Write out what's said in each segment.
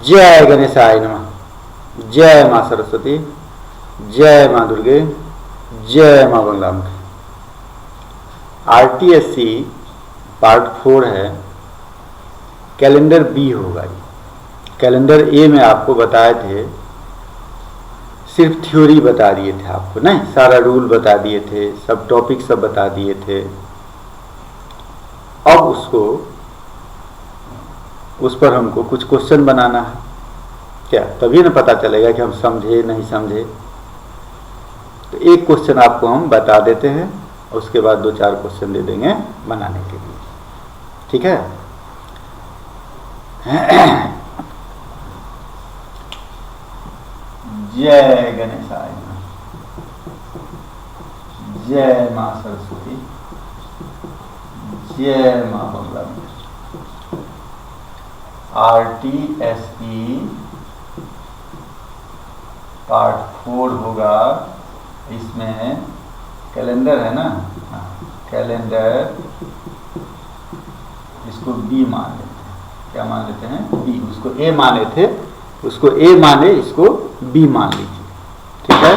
जय गणेशाय नमः, जय मां सरस्वती, जय मां दुर्गे, जय मां बंगलामुखी। RTSC पार्ट 4 है, कैलेंडर बी होगा। कैलेंडर ए में आपको बताए थे, सिर्फ थ्योरी बता दिए थे आपको, नहीं सारा रूल बता दिए थे, सब टॉपिक सब बता दिए थे। अब उस पर हमको कुछ क्वेश्चन बनाना है क्या, तभी ना पता चलेगा कि हम समझे नहीं समझे। तो एक क्वेश्चन आपको हम बता देते हैं, उसके बाद 2-4 क्वेश्चन दे देंगे बनाने के लिए, ठीक है। जय गणेशाय, जय मां सरस्वती, जय मां बंगलामुखी। RTSC पार्ट 4 होगा, इसमें कैलेंडर है ना, कैलेंडर, इसको बी मान लेते हैं। क्या मान लेते हैं? बी। उसको ए माने थे, उसको ए माने, इसको बी मान लीजिए, ठीक है।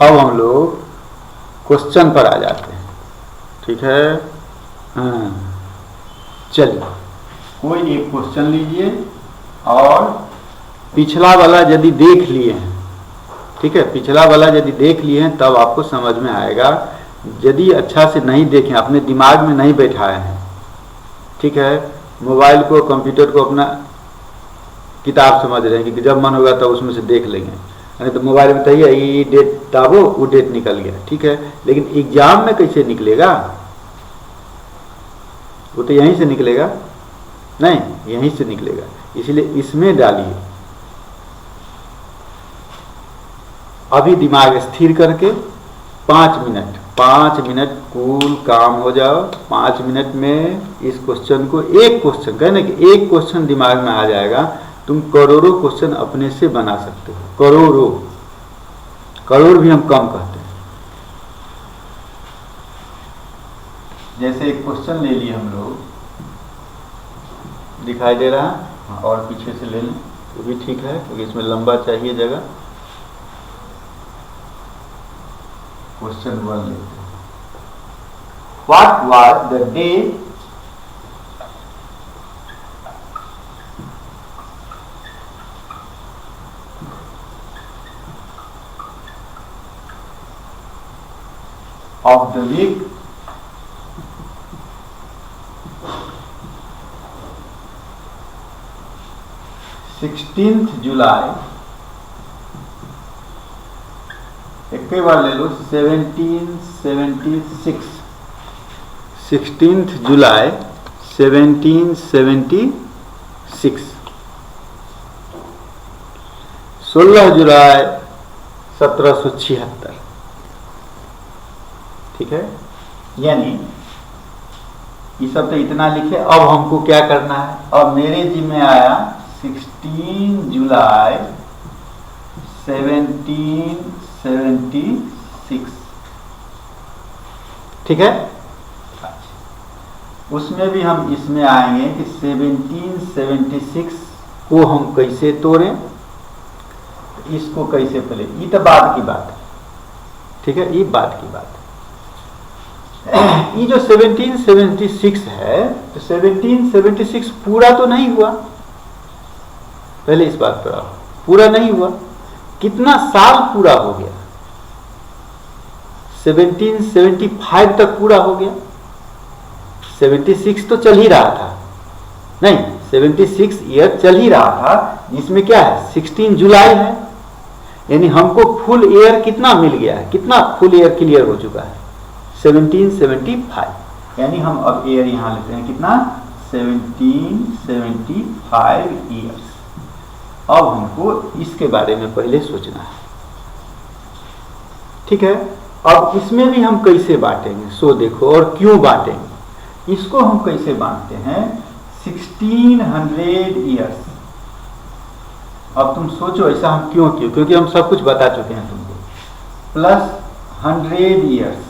अब हम लोग क्वेश्चन पर आ जाते हैं, ठीक है। चलिए, कोई एक क्वेश्चन लीजिए और पिछला वाला यदि देख लिए हैं, ठीक है, पिछला वाला यदि देख लिए हैं तब आपको समझ में आएगा। यदि अच्छा से नहीं देखें, अपने दिमाग में नहीं बैठाए हैं, ठीक है, मोबाइल को, कंप्यूटर को अपना किताब समझ रहे हैं कि जब मन होगा तब उसमें से देख लेंगे, नहीं तो मोबाइल में बताइए ये डेट दाबो, वो डेट निकल गया, ठीक है। लेकिन एग्जाम में कैसे निकलेगा? वो तो यहीं से निकलेगा, नहीं यहीं से निकलेगा, इसलिए इसमें डालिए। अभी दिमाग स्थिर करके 5 मिनट कूल काम हो जाओ। 5 मिनट में इस क्वेश्चन को, एक क्वेश्चन कहने कि एक क्वेश्चन दिमाग में आ जाएगा, तुम करोड़ों क्वेश्चन अपने से बना सकते हो। करोड़ों, करोड़ भी हम कम कहते हैं। जैसे एक क्वेश्चन ले लिए हम लोग, दिखाई दे रहा है, और पीछे से ले लें तो भी ठीक है, क्योंकि इसमें लंबा चाहिए जगह। क्वेश्चन 1 लेते हैं। What was the day of the week जुलाई, एक बार ले लो, 1776, 16 जुलाई 1776, 16 जुलाई 1776, ठीक है। यानी ये सब तो इतना लिखे। अब हमको क्या करना है? अब मेरे जी में आया 16 जुलाई 1776, ठीक है। उसमें भी हम इसमें आएंगे कि 1776 को हम कैसे तोड़ें, इसको कैसे पले, ये तो बाद की बात है, ठीक है, ये बात की बात है। ये जो 1776 है, तो 1776 पूरा तो नहीं हुआ, पहले इस बात पर आओ, पूरा नहीं हुआ। कितना साल पूरा हो गया? 1775 तक पूरा हो गया। 76 तो चल ही रहा था, नहीं 76 ईयर चल ही रहा था, जिसमें क्या है 16 जुलाई है, यानी हमको फुल ईयर कितना मिल गया है, कितना फुल ईयर क्लियर हो चुका है 1775, यानी हम अब ईयर यहां लेते हैं कितना 1775 ईयर्स। अब हमको इसके बारे में पहले सोचना है, ठीक है। अब इसमें भी हम कैसे बांटेंगे, सो देखो, और क्यों बांटेंगे इसको, हम कैसे बांटते हैं 1600 ईयर्स। अब तुम सोचो ऐसा हम क्यों किए, क्योंकि हम सब कुछ बता चुके हैं तुमको, प्लस 100 ईयर्स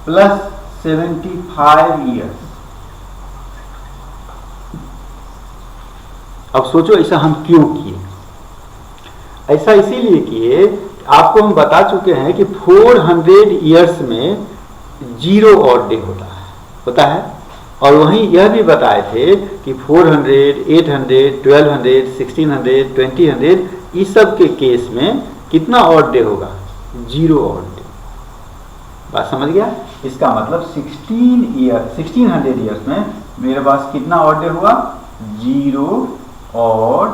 प्लस 75 ईयर्स। अब सोचो ऐसा हम क्यों किए? ऐसा इसीलिए किए, आपको हम बता चुके हैं कि 400 ईयर्स में 0 ऑड डे होता है। और वहीं यह भी बताए थे कि 400, 800, 1200, 1600, 2000 इस सब के केस में कितना ऑड डे होगा? 0 ऑड डे। बात समझ गया? इसका मतलब 1600 ईयर्स में मेरे पास कितना ऑड डे हुआ? 0 ऑड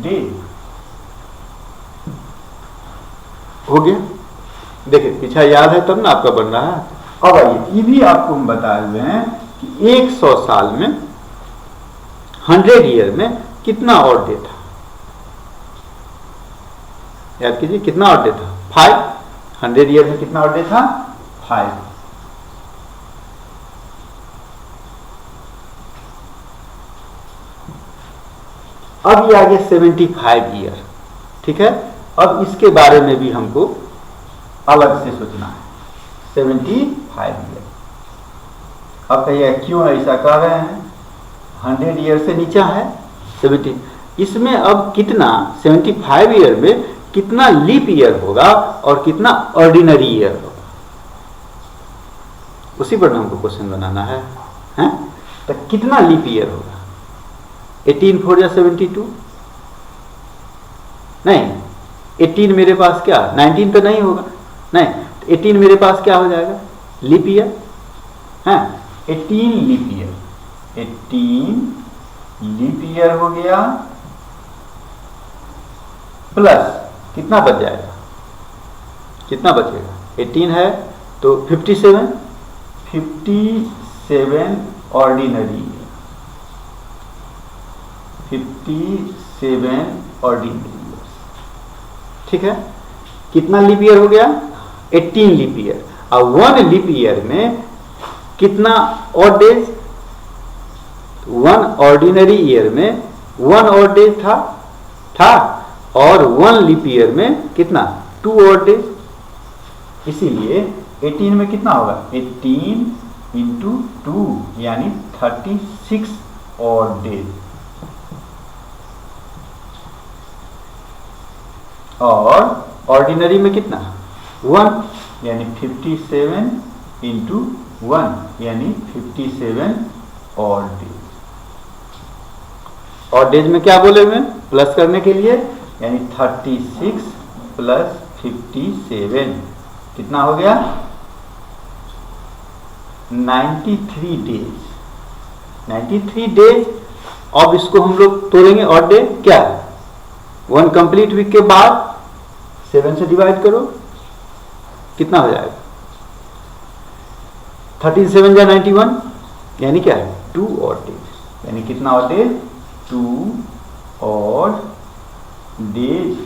डे। हो गया? देखिए पीछा याद है तब ना आपका बन रहा है। अब आइए ये भी आपको हम बताए हुए हैं कि 100 साल में 100 ईयर में कितना ऑड डे था? याद कीजिए कितना ऑड डे था? 5। 100 ईयर में कितना ऑड डे था? 5। अब ये आ गया 75 ईयर। ठीक है, अब इसके बारे में भी हमको अलग से सोचना है। 75 ईयर। अब कहिए क्यों ऐसा कर रहे हैं? 100 ईयर से नीचा है 70। इसमें अब कितना 75 ईयर में कितना लीप ईयर होगा और कितना ऑर्डिनरी ईयर होगा, उसी पर हमको क्वेश्चन बनाना है, हैं? तो कितना लीप ईयर होगा? 18 4 या 72? नहीं, 18 मेरे पास क्या 19 तो नहीं होगा, नहीं 18 मेरे पास क्या हो जाएगा? लीप ईयर है। 18 लीप ईयर, 18 लीप ईयर हो गया, प्लस कितना बच जाएगा? कितना बचेगा? 18 है तो 57 ऑर्डिनरी ईयर, 57 ऑर्डिनरी ईयर। ठीक है, कितना लीप ईयर हो गया? 18 लीप ईयर। और 1 लीप ईयर में कितना ऑड डेज? 1 ऑर्डिनरी ईयर में 1 ऑड डेज था और 1 लीप ईयर में कितना? 2 ऑड डेज। इसीलिए 18 में कितना होगा? 18 इंटू 2 यानी 36 ऑड डेज। और ऑर्डिनरी में कितना? 1 यानी 57 इंटू 1 यानी 57 ऑड डेज। ऑड डेज में क्या बोले हुए? प्लस करने के लिए, यानी 36 प्लस 57 कितना हो गया? 93 डेज। 93 डेज। अब इसको हम लोग तोड़ेंगे ऑड डे क्या है? 1 कंप्लीट वीक के बाद 7 से डिवाइड करो, कितना हो जाएगा? 13 7 या 91 यानी क्या है? 2 ऑड डेज। यानी कितना ऑड डेज? 2 odd days.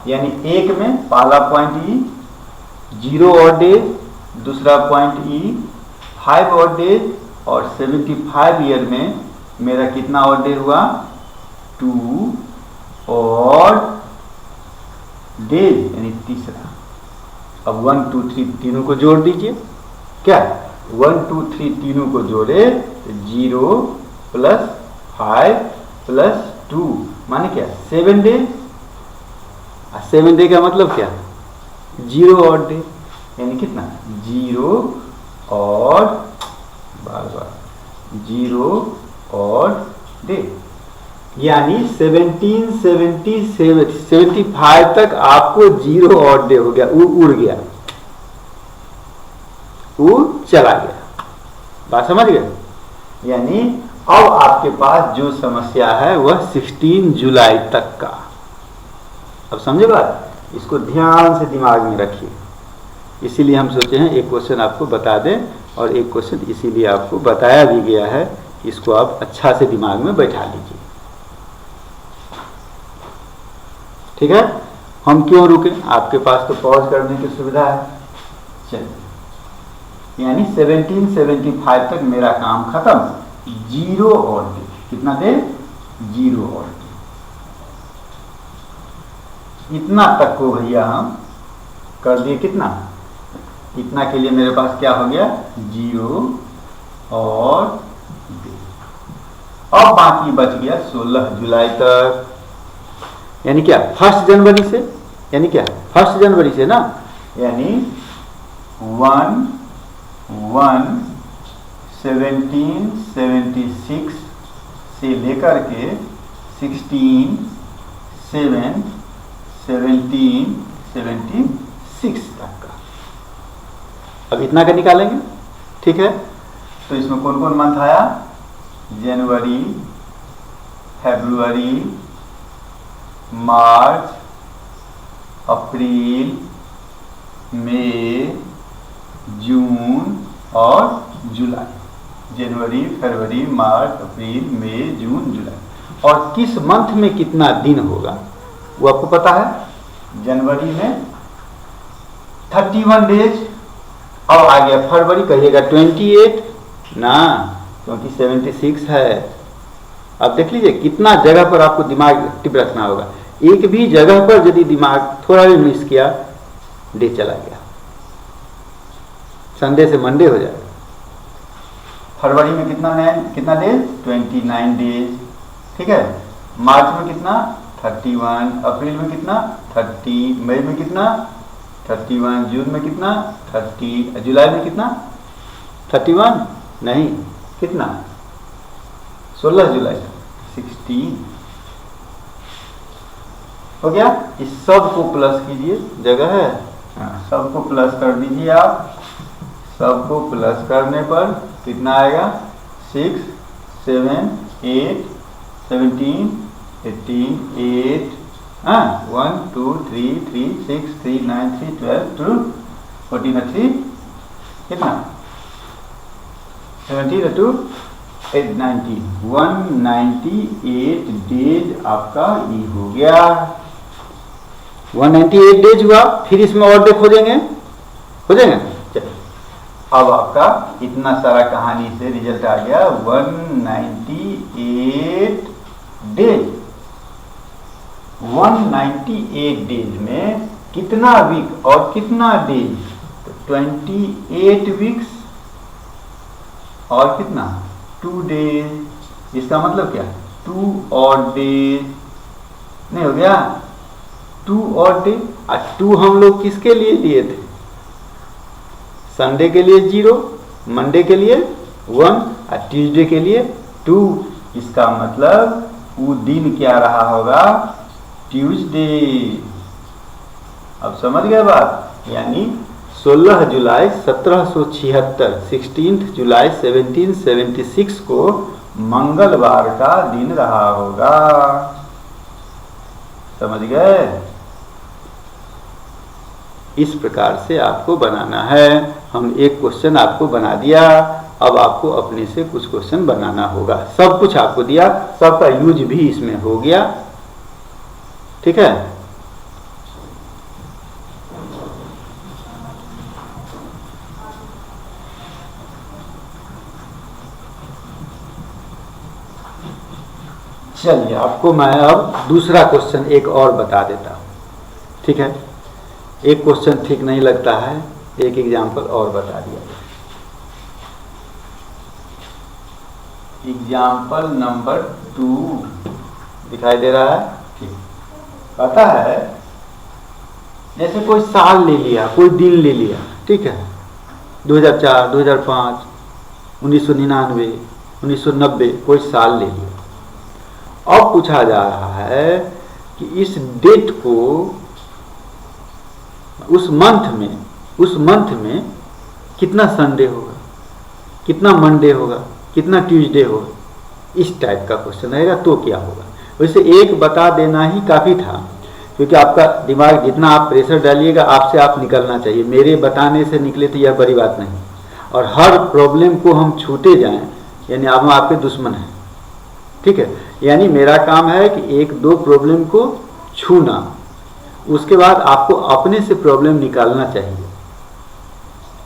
यानी एक में पहला पॉइंट ई 0 ऑड डेज, दूसरा पॉइंट ई 5 ऑड डेज, और 75 ईयर में मेरा कितना ऑड डे हुआ? 2 ऑड डेज, यानी तीसरा। अब 1 2 3 तीनों को जोड़ दीजिए। क्या 1 2 3 तीनों को जोड़े 0 प्लस 5 प्लस 2 माने क्या? 7 डेज। 7 डे का मतलब क्या? 0 ऑड डे, यानी कितना? 0 ऑड, बार 0 ऑड डे। यानी 75 तक आपको 0 ऑड डे हो गया, उड़ गया, वो चला गया। बात समझ गए? यानी अब आपके पास जो समस्या है वह 16 जुलाई तक का। अब समझे बात? इसको ध्यान से दिमाग में रखिए। इसीलिए हम सोचे हैं एक क्वेश्चन आपको बता दें, और एक क्वेश्चन इसीलिए आपको बताया भी गया है, इसको आप अच्छा से दिमाग में बैठा लीजिए। ठीक है, हम क्यों रुके? आपके पास तो पॉज करने की सुविधा है। चलिए, यानी 1775 तक मेरा काम खत्म। 0 ऑड डे, कितना दे? 0 ऑड डे। इतना तक को भैया हम कर दिए। कितना? इतना के लिए मेरे पास क्या हो गया, 0 और अब बाकी बच गया 16 जुलाई तक, यानी क्या 1 जनवरी से, यानी क्या 1 जनवरी से ना, यानी 1/1/1776 से लेकर के 16/7/1776 तक का। अब इतना का निकालेंगे, ठीक है। तो इसमें कौन कौन मंथ आया, जनवरी, फरवरी, मार्च, अप्रैल, मई, जून और जुलाई। जनवरी, फरवरी, मार्च, अप्रैल, मई, जून, जुलाई। और किस मंथ में कितना दिन होगा वो आपको पता है। जनवरी में 31 डेज, अब आ गया फरवरी, कहिएगा 28 ना, क्योंकि 76 है। अब देख लीजिए कितना जगह पर आपको दिमाग टिप रखना होगा। एक भी जगह पर यदि दिमाग थोड़ा भी मिस किया, डे चला गया, संडे से मंडे हो जाएगा। फरवरी में कितना डेज, 29 डेज, ठीक है। मार्च में कितना, 31, अप्रैल में कितना 30, मई में कितना 31, जून में कितना 30, जुलाई में कितना 31 नहीं, कितना 16 जुलाई 16 हो गया। इस सब को प्लस कीजिए, जगह है, सबको प्लस कर दीजिए आप। सबको प्लस करने पर कितना आएगा, 6, 7, 8, 17, 18, 8, 1, 2, 3, 3, 6, 3, 9, 3, 12, 2, 14, 3, कितना 17, 2, 8, 19, 198 डेज आपका ये हो गया। 198 डेज हुआ। फिर इसमें और डे खोजेंगे, हो जाएगा। चलिए, अब आपका इतना सारा कहानी से रिजल्ट आ गया 198 डेज। 198 डेज में कितना वीक और कितना डेज, तो 28 वीक्स और कितना 2 डेज। इसका मतलब क्या, 2 और डेज नहीं हो गया, 2 और डे। 2 हम लोग किसके लिए लिए थे, संडे के लिए 0, मंडे के लिए 1 और ट्यूसडे के लिए 2। इसका मतलब वो दिन क्या रहा होगा, ट्यूसडे। अब समझ गए बात, यानी 16 जुलाई 1776, 16 जुलाई 1776 को मंगलवार का दिन रहा होगा। समझ गए। इस प्रकार से आपको बनाना है। हम एक क्वेश्चन आपको बना दिया, अब आपको अपने से कुछ क्वेश्चन बनाना होगा। सब कुछ आपको दिया, सबका यूज भी इसमें हो गया, ठीक है। चलिए, आपको मैं अब दूसरा क्वेश्चन एक और बता देता हूं, ठीक है। एक क्वेश्चन ठीक नहीं लगता है, एक एग्जाम्पल और बता दिया। एग्जाम्पल नंबर 2 दिखाई दे रहा है, ठीक। पता है, जैसे कोई साल ले लिया, कोई दिन ले लिया, ठीक है। 2004, 2005, 1999, 1990, कोई साल ले लिया। अब पूछा जा रहा है कि इस डेट को उस मंथ में कितना संडे होगा, कितना मंडे होगा, कितना ट्यूसडे होगा। इस टाइप का क्वेश्चन रहेगा तो क्या होगा। वैसे एक बता देना ही काफ़ी था, क्योंकि आपका दिमाग जितना आप प्रेशर डालिएगा, आपसे आप निकलना चाहिए। मेरे बताने से निकले तो यह बड़ी बात नहीं। और हर प्रॉब्लम को हम छूटे जाएं, यानी हम आपके दुश्मन हैं, ठीक है। यानी मेरा काम है कि 1-2 प्रॉब्लम को छूना, उसके बाद आपको अपने से प्रॉब्लम निकालना चाहिए,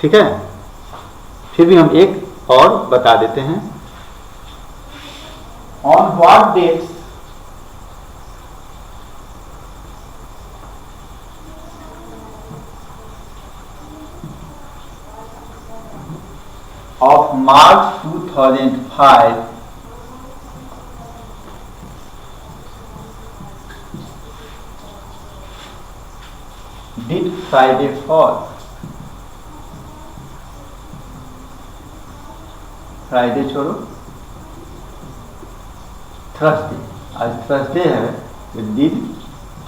ठीक है। फिर भी हम एक और बता देते हैं। On what dates of March 2005 did Friday fall? Friday छोड़ो, थर्सडे, आज थर्सडे है तो डिड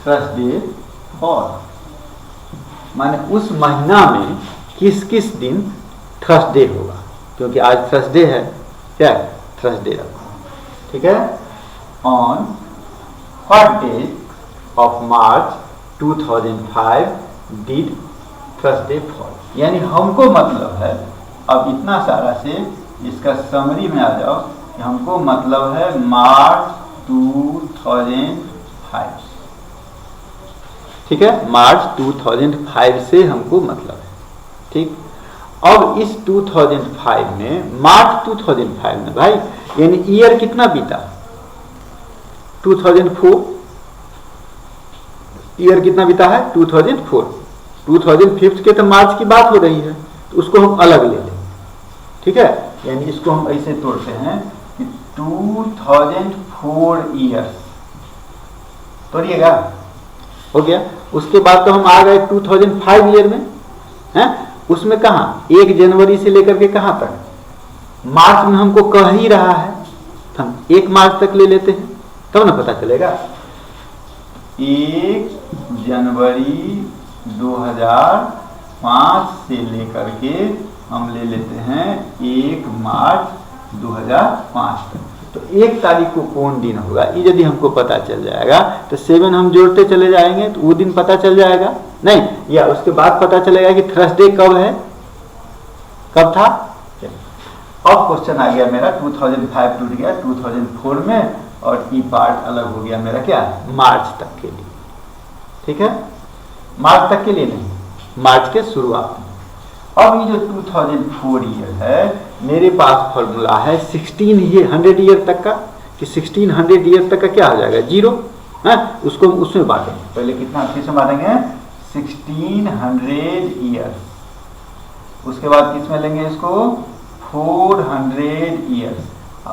थर्सडे फॉल, माने उस महीना में किस किस दिन थर्सडे होगा, क्योंकि आज थर्सडे है, क्या है, थर्सडे रखो, ठीक है। On what day of March 2005 did Thursday fall, यानी हमको मतलब है, अब इतना सारा से इसका समरी में आ जाओ कि हमको मतलब है मार्च 2005, ठीक है, मार्च 2005 से हमको मतलब है, ठीक। अब इस 2005 में, मार्च 2005 में भाई, यानी ईयर कितना बीता, 2004, ईयर कितना बीता है, 2004, 2005 के तो मार्च की बात हो रही है, तो उसको हम अलग ले लें, ठीक है, यानी इसको हम ऐसे तोड़ते हैं कि 2004 ईयर्स, तोड़िएगा, हो गया। उसके बाद तो हम आ गए 2005 ईयर में, हैं, उसमें कहाँ 1 जनवरी से लेकर के कहाँ तक, मार्च में हमको कह ही रहा है, हम 1 मार्च तक ले लेते हैं, तब ना पता चलेगा। 1 जनवरी 2005 से लेकर के हम ले लेते हैं 1 मार्च 2005 तक, तो 1 तारीख को कौन दिन होगा, ये यदि हमको पता चल जाएगा तो 7 हम जोड़ते चले जाएंगे तो वो दिन पता चल जाएगा, नहीं, या उसके बाद पता चलेगा कि थर्सडे कब है, कब था। अब क्वेश्चन आ गया मेरा 2005 टूट गया 2004 में, और ये पार्ट अलग हो गया मेरा, क्या, मार्च तक के लिए, ठीक है, मार्च तक के लिए नहीं, मार्च के शुरुआत में। अब ये जो 2004 ईयर है, मेरे पास फॉर्मूला है 1600 ईयर तक का, कि 1600 ईयर तक का क्या हो जाएगा, 0, है, उसको उसमें बांटेंगे, पहले कितना किस में बांटेंगे, 1600 ईयर्स, उसके बाद किस में लेंगे इसको, 400 ईयर्स,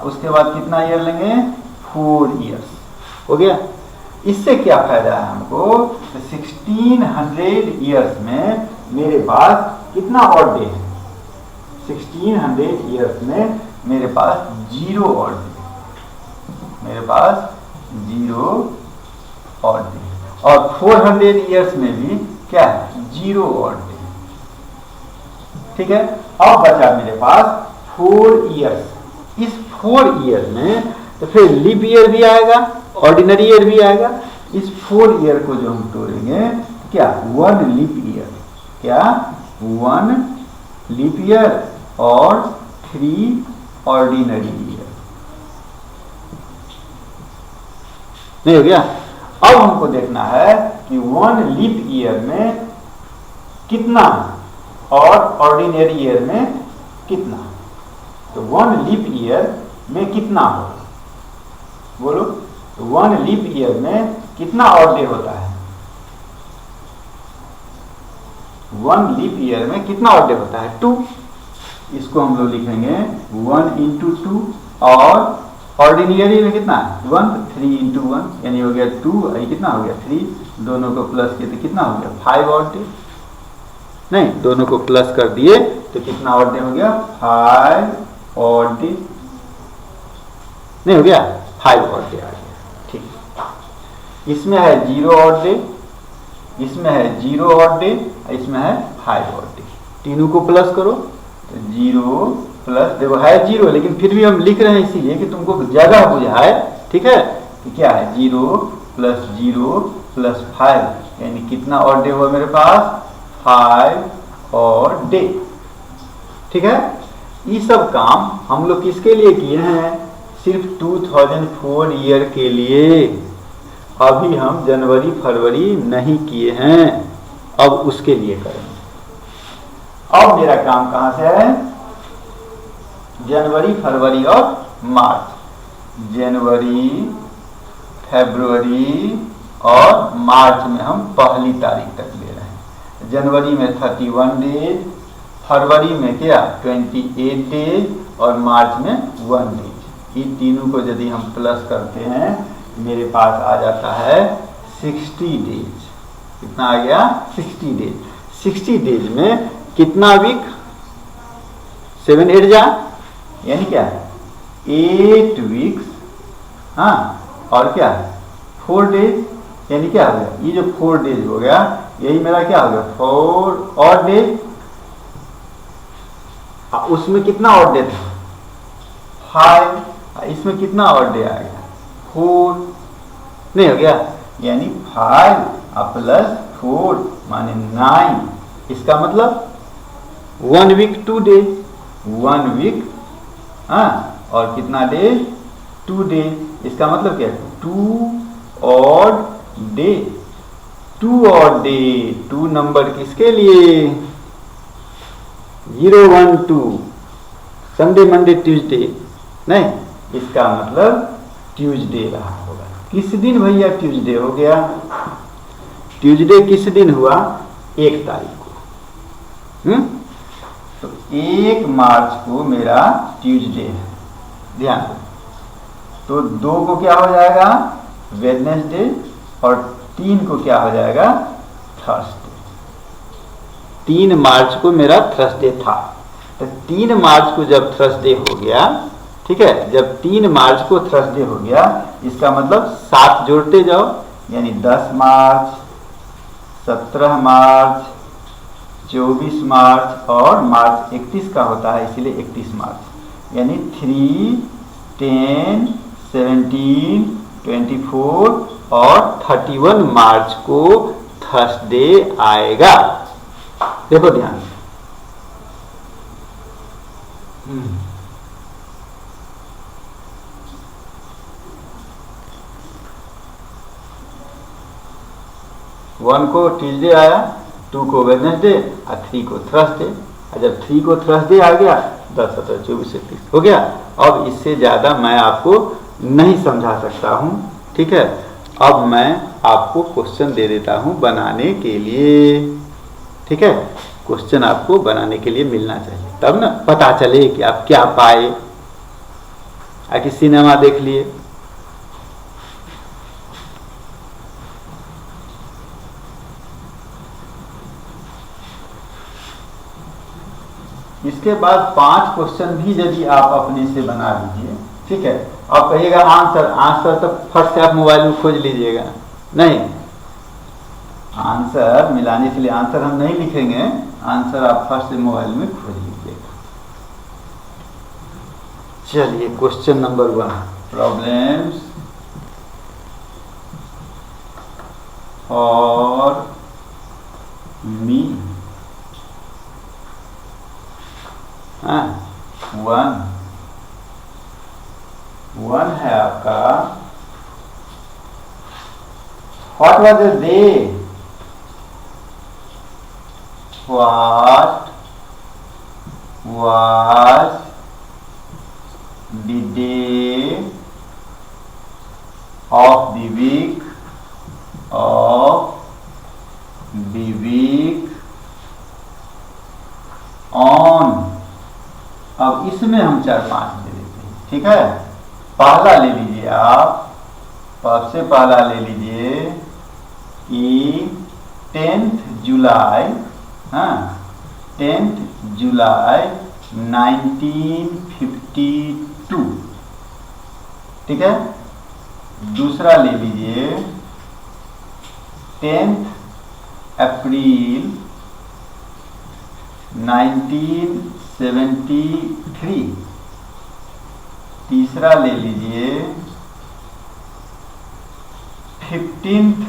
उसके बाद कितना ईयर लेंगे, 4 ईयर्स, हो गया। इससे क्या फायदा है हमको, 1600 ईयर्स में मेरे पास कितना ऑड डे है, 1600 ईयर्स में मेरे पास 0 ऑड डे, मेरे पास 0 ऑड डे, और 400 ईयर्स में भी क्या है, 0 ऑड डे, ठीक है। अब बचा मेरे पास 4 ईयर्स, इस 4 ईयर में तो फिर लीप ईयर भी आएगा, ऑर्डिनरी ईयर भी आएगा, इस 4 ईयर को जो हम तोड़ेंगे, क्या, 1 लीप ईयर, क्या, 1 लीप ईयर और 3 ऑर्डिनरी ईयर, नहीं हो गया। अब हमको देखना है कि 1 लीप ईयर में कितना और ऑर्डिनरी ईयर में कितना, तो 1 लीप ईयर में कितना होगा, बोलो, तो 1 लीप ईयर में कितना ऑड डे होता है, 1 लीप ईयर में कितना ऑड डे होता है, 2, इसको हम लोग लिखेंगे 1 × 2, और ऑर्डिनरी में कितना है 1, 3 × 1, यानी हो गया 2, ये कितना हो गया 3, दोनों को प्लस किए तो कितना हो गया 5 ऑड डे, नहीं, दोनों को प्लस कर दिए तो कितना ऑड डे हो गया, 5 ऑड डे, नहीं हो गया, 5 ऑड डे आ गया, ठीक। इसमें है 0 ऑड डे, इसमें है 0 ऑड डे, इसमें है 5 ऑड डे, तीनों को प्लस करो तो 0 प्लस, देखो है 0, लेकिन फिर भी हम लिख रहे हैं इसीलिए कि तुमको जगह बुझाए, ठीक है, कि क्या है 0 + 0 + 5, यानी कितना ऑड डे हुआ मेरे पास, 5 ऑड डे, ठीक है। ये सब काम हम लोग किसके लिए किए हैं, सिर्फ 2004 ईयर के लिए, अभी हम जनवरी फरवरी नहीं किए हैं, अब उसके लिए करेंगे। अब मेरा काम कहां से है, जनवरी फरवरी और मार्च, जनवरी फरवरी और मार्च में हम पहली तारीख तक ले रहे हैं। जनवरी में 31 डेज, फरवरी में क्या 28 डेज और मार्च में 1 डेज। इन तीनों को यदि हम प्लस करते हैं मेरे पास आ जाता है 60 डेज। कितना आ गया 60 डेज। 60 डेज में कितना वीक 7 8 जा यानी क्या है 8 वीक्स। हाँ और क्या है 4 डेज यानी क्या हो गया ये जो 4 डेज हो गया यही मेरा क्या हो गया 4 और डेज। उसमें कितना और डे था 5। इसमें कितना और डे आ गया 4 नहीं हो गया यानी 5 प्लस 4 माने 9। इसका मतलब 1 वीक 2 डेज 1 वीक। हाँ और कितना डेज 2 डेज। इसका मतलब क्या 2 और डे 2 और डे 2 नंबर किसके लिए 0 1 2 संडे मंडे ट्यूसडे नहीं। इसका मतलब ट्यूसडे रहा होगा। किस दिन भैया ट्यूसडे हो गया ट्यूसडे किस दिन हुआ 1 तारीख को। तो 1 मार्च को मेरा ट्यूसडे है ध्यान दो। तो 2 को क्या हो जाएगा वेडनेसडे और 3 को क्या हो जाएगा थर्सडे। 3 मार्च को मेरा थर्सडे था। तो 3 मार्च को जब थर्सडे हो गया ठीक है जब 3 मार्च को थर्सडे हो गया इसका मतलब 7 जोड़ते जाओ यानी 10 मार्च 17 मार्च 24 मार्च और मार्च 31 का होता है इसीलिए 31 मार्च यानी 3 10 17 24 और 31 मार्च को थर्सडे आएगा। देखो ध्यान 1 को ट्यूसडे आया 2 को वेडनेसडे और 3 को थर्सडे। और जब 3 को थर्सडे आ गया 10 17 24 31 हो गया। अब इससे ज़्यादा मैं आपको नहीं समझा सकता हूँ ठीक है। अब मैं आपको क्वेश्चन दे देता हूँ बनाने के लिए ठीक है। क्वेश्चन आपको बनाने के लिए मिलना चाहिए तब ना पता चले कि आप क्या पाए। आखिर सिनेमा देख लिए इसके बाद 5 क्वेश्चन भी यदि आप अपने से बना लीजिए ठीक है। आप कहिएगा आंसर तो फट से आप मोबाइल में खोज लीजिएगा नहीं। आंसर मिलाने के लिए आंसर हम नहीं लिखेंगे आंसर आप फट से मोबाइल में खोज लीजिएगा। चलिए question number 1 problems for me. 1 है आपका what was the day what was the day of the week on. अब इसमें हम 4-5 दे देते हैं ठीक है। पहला ले लीजिए आप सबसे पहला ले लीजिए कि 10th जुलाई 10th जुलाई 1952 ठीक है। दूसरा ले लीजिए 10th अप्रैल 1973। तीसरा ले लीजिए 15th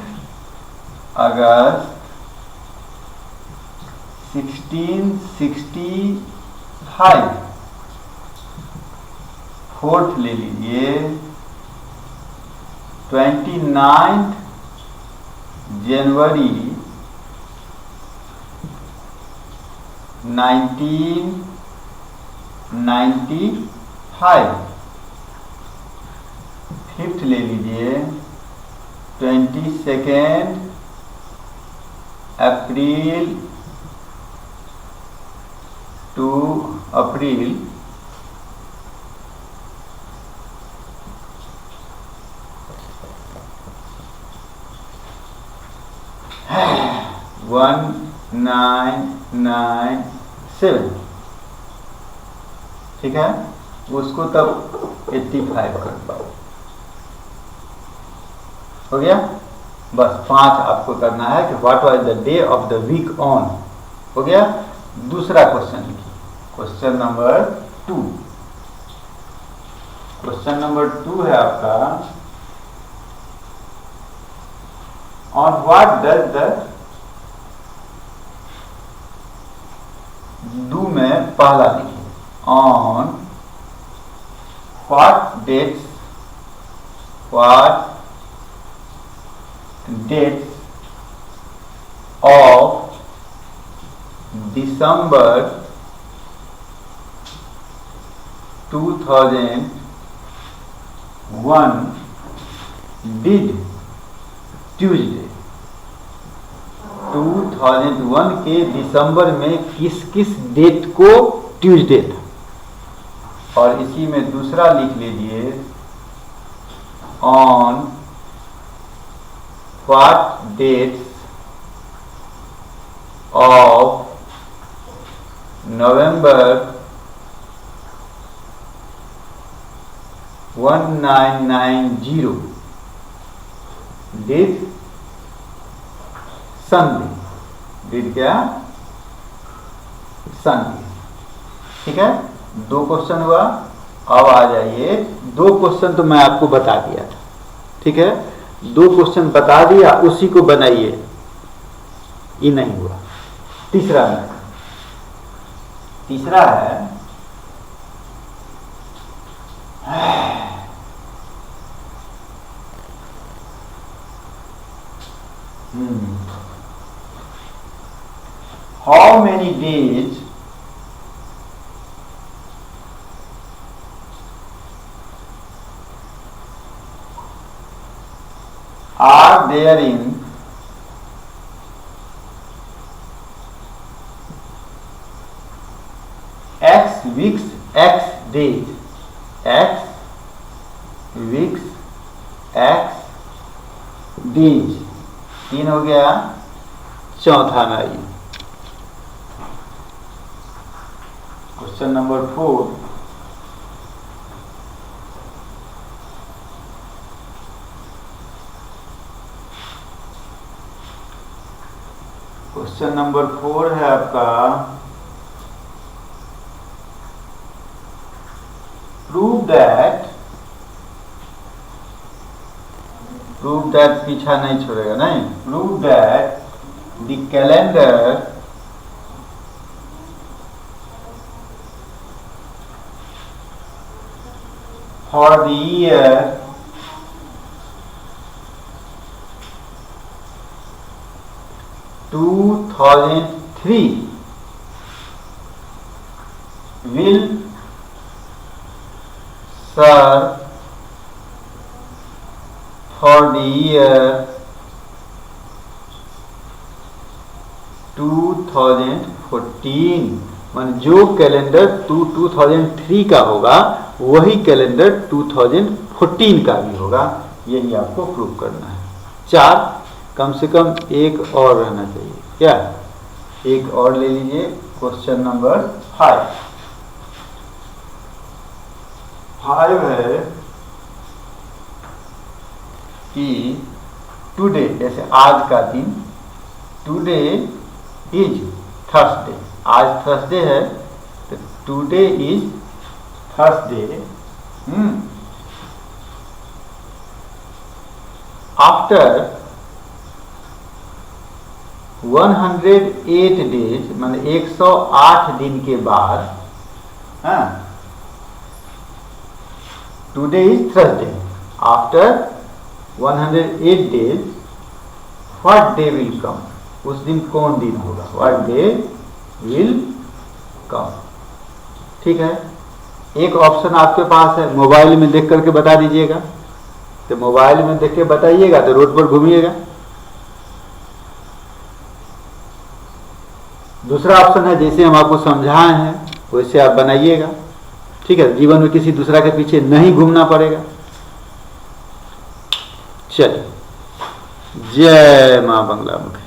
अगस्त 1665। फोर्थ ले लीजिए 29th जनवरी 1995। फिफ्थ ले लीजिए 22nd अप्रैल 2 अप्रैल 1997, ठीक है, उसको तब 85 कर पाओ। हो गया। बस 5 आपको करना है कि what was the day of the week on. हो गया। दूसरा क्वेश्चन लिखिए, क्वेश्चन नंबर 2। क्वेश्चन नंबर 2 है आपका, on what does the, do में पहला लिखिए, on what dates of December 2001 did Tuesday, 2001 के दिसंबर में किस किस डेट को ट्यूसडे था। और इसी में दूसरा लिख लीजिए, on what dates of November 1990 did Sunday, did क्या, Sunday। ठीक है, 2 क्वेश्चन हुआ। अब आ जाइए, 2 क्वेश्चन तो मैं आपको बता दिया था, ठीक है, 2 क्वेश्चन बता दिया, उसी को बनाइए, ये नहीं हुआ। तीसरा है, how many days are there in X weeks X days, X weeks X days, 3 हो गया। चौथा में आइए, क्वेश्चन नंबर 4। क्वेश्चन नंबर 4 है आपका, prove that पीछा नहीं छोड़ेगा, नहीं, prove that the calendar for the year 2003 will serve for the year 2014, मान जो कैलेंडर 2003 का होगा वही कैलेंडर 2014 का भी होगा। यही आपको प्रूव करना है। 4, कम से कम एक और रहना चाहिए। क्या, एक और ले लीजिए, क्वेश्चन नंबर 5 है कि टुडे, जैसे आज का दिन, टुडे इज थर्सडे, आज थर्सडे है तो today is Thursday. After 108 days, मान 108 दिन के बाद, today is Thursday, after 108 days what day will come, उस दिन कौन दिन होगा, व्हाट डे विल कम। ठीक है, एक ऑप्शन आपके पास है, मोबाइल में देख करके बता दीजिएगा, तो मोबाइल में देख के बताइएगा तो रोड पर घूमिएगा। दूसरा ऑप्शन है, जैसे हम आपको समझाए हैं वैसे आप बनाइएगा, ठीक है। जीवन में किसी दूसरा के पीछे नहीं घूमना पड़ेगा। चलिए, जय मां बंगला मुखी।